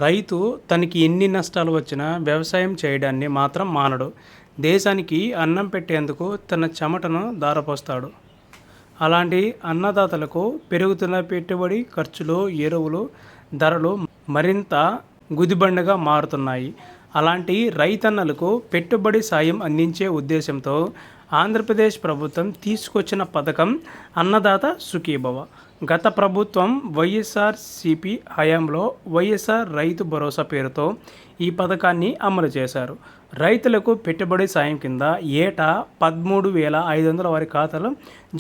రైతు తనకి ఎన్ని నష్టాలు వచ్చినా వ్యవసాయం చేయడాన్ని మాత్రం మానడు. దేశానికి అన్నం పెట్టేందుకు తన చెమటను ధారపోస్తాడు. అలాంటి అన్నదాతలకు పెరుగుతున్న పెట్టుబడి ఖర్చులు, ఎరువులు ధరలు మరింత గుదిబండగా మారుతున్నాయి. అలాంటి రైతన్నలకు పెట్టుబడి సాయం అందించే ఉద్దేశంతో ఆంధ్రప్రదేశ్ ప్రభుత్వం తీసుకొచ్చిన పథకం అన్నదాత సుఖీభవ. గత ప్రభుత్వం వైఎస్ఆర్సీపీ హయాంలో వైఎస్ఆర్ రైతు భరోసా పేరుతో ఈ పథకాన్ని అమలు చేశారు. రైతులకు పెట్టుబడి సాయం కింద ఏటా 13,500 వారి ఖాతాలో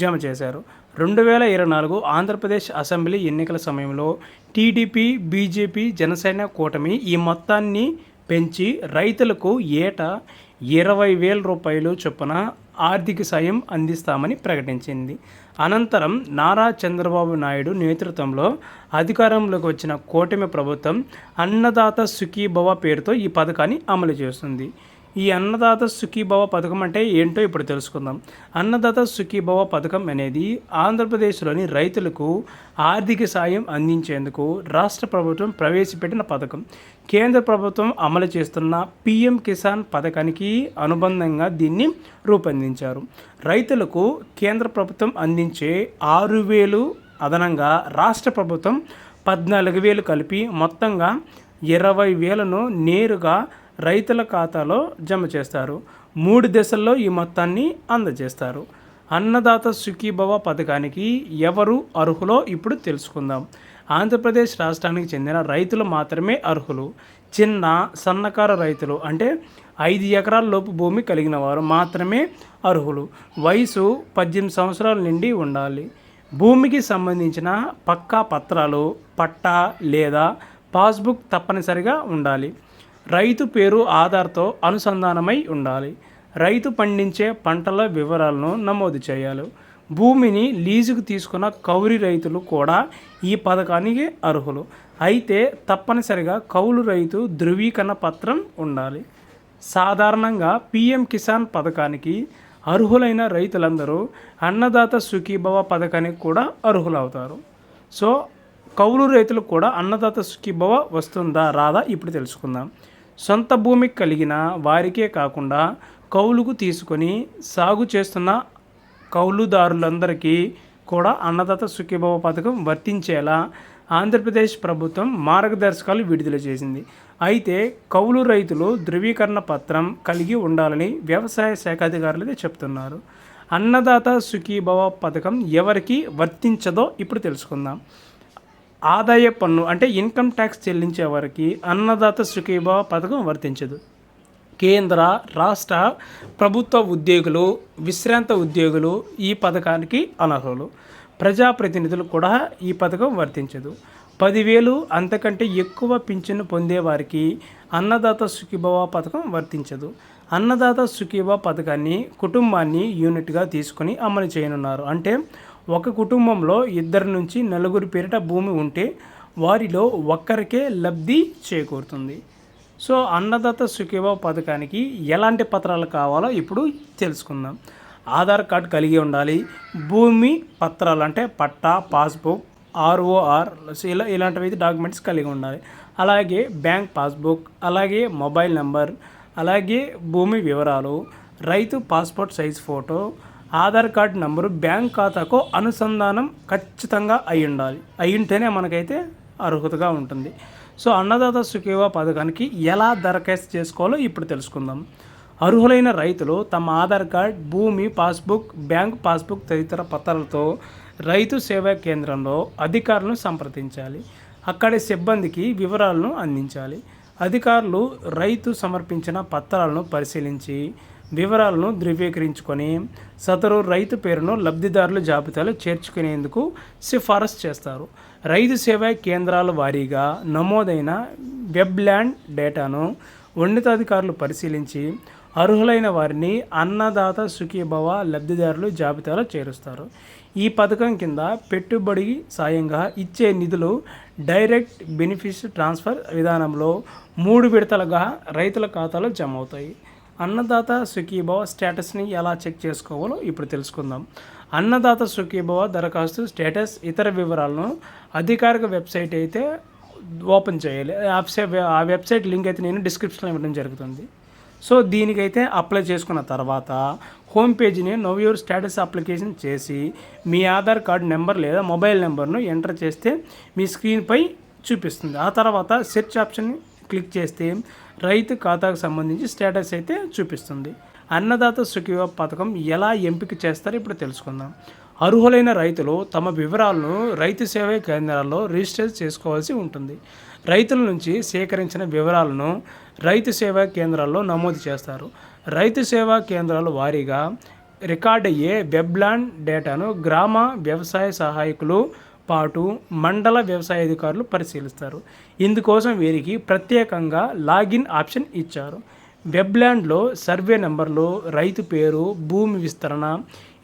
జమ చేశారు. 2024 ఆంధ్రప్రదేశ్ అసెంబ్లీ ఎన్నికల సమయంలో టీడీపీ, బీజేపీ, జనసేన కూటమి ఈ మొత్తాన్ని పెంచి రైతులకు ఏటా 20,000 రూపాయలు చొప్పున ఆర్థిక సాయం అందిస్తామని ప్రకటించింది. అనంతరం నారా చంద్రబాబు నాయుడు నేతృత్వంలో అధికారంలోకి వచ్చిన కూటమి ప్రభుత్వం అన్నదాత సుఖీభవ పేరుతో ఈ పథకాన్ని అమలు చేస్తుంది. ఈ అన్నదాత సుఖీభవ పథకం అంటే ఏంటో ఇప్పుడు తెలుసుకుందాం. అన్నదాత సుఖీభవ పథకం అనేది ఆంధ్రప్రదేశ్లోని రైతులకు ఆర్థిక సాయం అందించేందుకు రాష్ట్ర ప్రభుత్వం ప్రవేశపెట్టిన పథకం. కేంద్ర ప్రభుత్వం అమలు చేస్తున్న పీఎం కిసాన్ పథకానికి అనుబంధంగా దీన్ని రూపొందించారు. రైతులకు కేంద్ర ప్రభుత్వం అందించే 6,000 అదనంగా రాష్ట్ర ప్రభుత్వం 14,000 కలిపి మొత్తంగా 20,000ను నేరుగా రైతుల ఖాతాలో జమ చేస్తారు. 3 దశల్లో ఈ మొత్తాన్ని అందజేస్తారు. అన్నదాత సుఖీభవ పథకానికి ఎవరు అర్హులో ఇప్పుడు తెలుసుకుందాం. ఆంధ్రప్రదేశ్ రాష్ట్రానికి చెందిన రైతులు మాత్రమే అర్హులు. చిన్న సన్నకారు రైతులు అంటే 5 ఎకరాల లోపు భూమి కలిగిన వారు మాత్రమే అర్హులు. వయసు 18 సంవత్సరాల నుండి ఉండాలి. భూమికి సంబంధించిన పక్కా పత్రాలు, పట్టా లేదా పాస్బుక్ తప్పనిసరిగా ఉండాలి. రైతు పేరు ఆధార్తో అనుసంధానమై ఉండాలి. రైతు పండించే పంటల వివరాలను నమోదు చేయాలి. భూమిని లీజుకు తీసుకున్న కౌలు రైతులు కూడా ఈ పథకానికి అర్హులు. అయితే తప్పనిసరిగా కౌలు రైతు ధృవీకరణ పత్రం ఉండాలి. సాధారణంగా పీఎం కిసాన్ పథకానికి అర్హులైన రైతులందరూ అన్నదాత సుఖీభవ పథకానికి కూడా అర్హులవుతారు. సో కౌలు రైతులకు కూడా అన్నదాత సుఖీభవ వస్తుందా రాదా ఇప్పుడు తెలుసుకుందాం. సొంత భూమి కలిగిన వారికే కాకుండా కౌలుకు తీసుకొని సాగు చేస్తున్న కౌలుదారులందరికీ కూడా అన్నదాత సుఖీభవ పథకం వర్తించేలా ఆంధ్రప్రదేశ్ ప్రభుత్వం మార్గదర్శకాలు విడుదల చేసింది. అయితే కౌలు రైతులు ధృవీకరణ పత్రం కలిగి ఉండాలని వ్యవసాయ శాఖ అధికారులు చెప్తున్నారు. అన్నదాత సుఖీభవ పథకం ఎవరికి వర్తించదో ఇప్పుడు తెలుసుకుందాం. ఆదాయ పన్ను అంటే ఇన్కమ్ ట్యాక్స్ చెల్లించే వారికి అన్నదాత సుఖీభవ పథకం వర్తించదు. కేంద్ర, రాష్ట్ర ప్రభుత్వ ఉద్యోగులు, విశ్రాంత ఉద్యోగులు ఈ పథకానికి అనర్హులు. ప్రజాప్రతినిధులు కూడా ఈ పథకం వర్తించదు. 10,000 అంతకంటే ఎక్కువ పింఛను పొందేవారికి అన్నదాత సుఖీభవ పథకం వర్తించదు. అన్నదాత సుఖీభవ పథకాన్ని కుటుంబాన్ని యూనిట్గా తీసుకొని అమలు చేయనున్నారు. అంటే ఒక కుటుంబంలో 2 నుంచి 4 పేరిట భూమి ఉంటే వారిలో ఒక్కరికే లబ్ధి చేకూరుతుంది. సో అన్నదాత సుఖీభవ పథకానికి ఎలాంటి పత్రాలు కావాలో ఇప్పుడు తెలుసుకుందాం. ఆధార్ కార్డు కలిగి ఉండాలి. భూమి పత్రాలు అంటే పట్టా, పాస్బుక్, ఆర్ఓఆర్ ఇలాంటివి డాక్యుమెంట్స్ కలిగి ఉండాలి. అలాగే బ్యాంక్ పాస్బుక్, అలాగే మొబైల్ నెంబర్, అలాగే భూమి వివరాలు, రైతు passport size photo, Aadhaar card number, bank ఖాతాకు అనుసంధానం ఖచ్చితంగా అయి ఉండాలి. అయి ఉంటేనే మనకైతే అర్హతగా ఉంటుంది. సో అన్నదాత సుఖీభవ పథకానికి ఎలా దరఖాస్తు చేసుకోవాలో ఇప్పుడు తెలుసుకుందాం. అర్హులైన రైతులు తమ ఆధార్ కార్డ్, భూమి పాస్బుక్, బ్యాంక్ పాస్బుక్ తదితర పత్రాలతో రైతు సేవా కేంద్రంలో అధికారులను సంప్రదించాలి. అక్కడి సిబ్బందికి వివరాలను అందించాలి. అధికారులు రైతు సమర్పించిన పత్రాలను పరిశీలించి వివరాలను ధృవీకరించుకొని సదరు రైతు పేరును లబ్ధిదారుల జాబితాలో చేర్చుకునేందుకు సిఫారసు చేస్తారు. రైతు సేవా కేంద్రాల వారీగా నమోదైన వెబ్ ల్యాండ్ డేటాను ఉన్నతాధికారులు పరిశీలించి అర్హులైన వారిని అన్నదాత సుఖీభవ లబ్ధిదారులు జాబితాలో చేరుస్తారు. ఈ పథకం కింద పెట్టుబడి సాయంగా ఇచ్చే నిధులు డైరెక్ట్ బెనిఫిట్ ట్రాన్స్ఫర్ విధానంలో 3 విడతలుగా రైతుల ఖాతాలో జమ అవుతాయి. అన్నదాత సుఖీభవ స్టేటస్ని ఎలా చెక్ చేసుకోవాలో ఇప్పుడు తెలుసుకుందాం. అన్నదాత సుఖీభవ దరఖాస్తు స్టేటస్ ఇతర వివరాలను అధికారిక వెబ్సైట్ అయితే ఓపెన్ చేయాలి. ఆ వెబ్సైట్ లింక్ అయితే నేను డిస్క్రిప్షన్లో ఇవ్వడం జరుగుతుంది. సో దీనికైతే అప్లై చేసుకున్న తర్వాత హోమ్ పేజీని నవ్ యువర్ స్టేటస్ అప్లికేషన్ చేసి మీ ఆధార్ కార్డు నెంబర్ లేదా మొబైల్ నెంబర్ను ఎంటర్ చేస్తే మీ స్క్రీన్పై చూపిస్తుంది. ఆ తర్వాత సెర్చ్ ఆప్షన్ క్లిక్ చేస్తే రైతు ఖాతాకు సంబంధించి స్టేటస్ అయితే చూపిస్తుంది. అన్నదాత సుఖీభవ పథకం ఎలా ఎంపిక చేస్తారో ఇప్పుడు తెలుసుకుందాం. అర్హులైన రైతులు తమ వివరాలను రైతు సేవా కేంద్రాల్లో రిజిస్టర్ చేసుకోవాల్సి ఉంటుంది. రైతుల నుంచి సేకరించిన వివరాలను రైతు సేవా కేంద్రాల్లో నమోదు చేస్తారు. రైతు సేవా కేంద్రాల వారీగా రికార్డ్ అయ్యే వెబ్లాండ్ డేటాను గ్రామ వ్యవసాయ సహాయకులు పాటు మండల వ్యవసాయ అధికారులు పరిశీలిస్తారు. ఇందుకోసం వీరికి ప్రత్యేకంగా లాగిన్ ఆప్షన్ ఇచ్చారు. వెబ్లాండ్లో సర్వే నెంబర్లు, రైతు పేరు, భూమి విస్తరణ,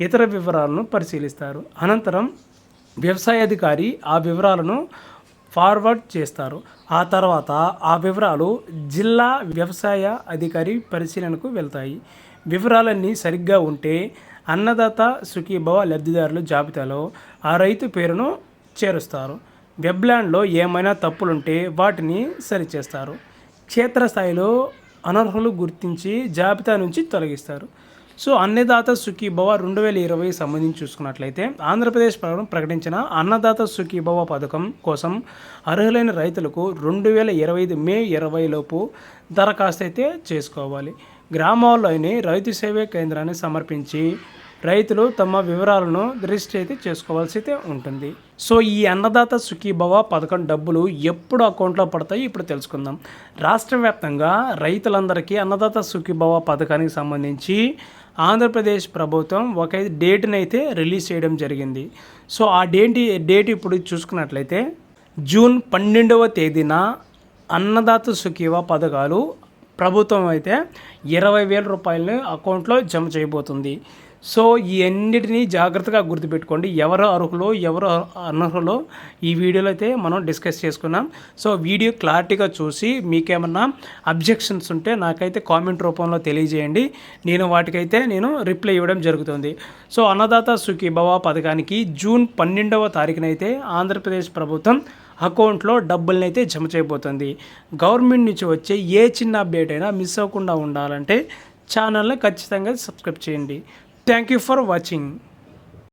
ఇతర వివరాలను పరిశీలిస్తారు. అనంతరం వ్యవసాయ అధికారి ఆ వివరాలను ఫార్వర్డ్ చేస్తారు. ఆ తర్వాత ఆ వివరాలు జిల్లా వ్యవసాయ అధికారి పరిశీలనకు వెళ్తాయి. వివరాలన్నీ సరిగ్గా ఉంటే అన్నదాత సుఖీభవ లబ్ధిదారుల జాబితాలో ఆ రైతు పేరును చేరుస్తారు. వెబ్లాండ్లో ఏమైనా తప్పులుంటే వాటిని సరిచేస్తారు. క్షేత్రస్థాయిలో అనర్హులు గుర్తించి జాబితా నుంచి తొలగిస్తారు. సో అన్నదాత సుఖీభవ 2020 సంబంధించి చూసుకున్నట్లయితే ఆంధ్రప్రదేశ్ ప్రభుత్వం ప్రకటించిన అన్నదాత సుఖీభవ పథకం కోసం అర్హులైన రైతులకు 2025 మే 20 లోపు దరఖాస్తు అయితే చేసుకోవాలి. గ్రామాల్లోని రైతు సేవా కేంద్రాన్ని సమర్పించి రైతులు తమ వివరాలను రిజిస్టర్ అయితే చేసుకోవాల్సి అయితే ఉంటుంది. సో ఈ అన్నదాత సుఖీభవ పథకం డబ్బులు ఎప్పుడు అకౌంట్లో పడతాయి ఇప్పుడు తెలుసుకుందాం. రాష్ట్ర వ్యాప్తంగా రైతులందరికీ అన్నదాత సుఖీభవ పథకానికి సంబంధించి ఆంధ్రప్రదేశ్ ప్రభుత్వం ఒక డేట్ని అయితే రిలీజ్ చేయడం జరిగింది. సో ఆ డేట్ ఇప్పుడు చూసుకున్నట్లయితే జూన్ 12వ తేదీన అన్నదాత సుఖీభవ పథకాలు ప్రభుత్వం అయితే 20,000 రూపాయలని అకౌంట్లో జమ చేయబోతుంది. సో ఈ అన్నిటినీ జాగ్రత్తగా గుర్తుపెట్టుకోండి. ఎవరు అర్హులో ఎవరు అనర్హులో ఈ వీడియోలో అయితే మనం డిస్కస్ చేసుకున్నాం. సో వీడియో క్లారిటీగా చూసి మీకేమన్నా అబ్జెక్షన్స్ ఉంటే నాకైతే కామెంట్ రూపంలో తెలియజేయండి. వాటికైతే రిప్లై ఇవ్వడం జరుగుతుంది. సో అన్నదాత సుఖీభవ పథకానికి జూన్ 12వ తారీఖునైతే ఆంధ్రప్రదేశ్ ప్రభుత్వం అకౌంట్లో డబ్బుల్ని అయితే జమ చేయబోతుంది. గవర్నమెంట్ నుంచి వచ్చే ఏ చిన్న అప్డేట్ అయినా మిస్ అవ్వకుండా ఉండాలంటే ఛానల్ని ఖచ్చితంగా సబ్స్క్రైబ్ చేయండి. Thank you for watching.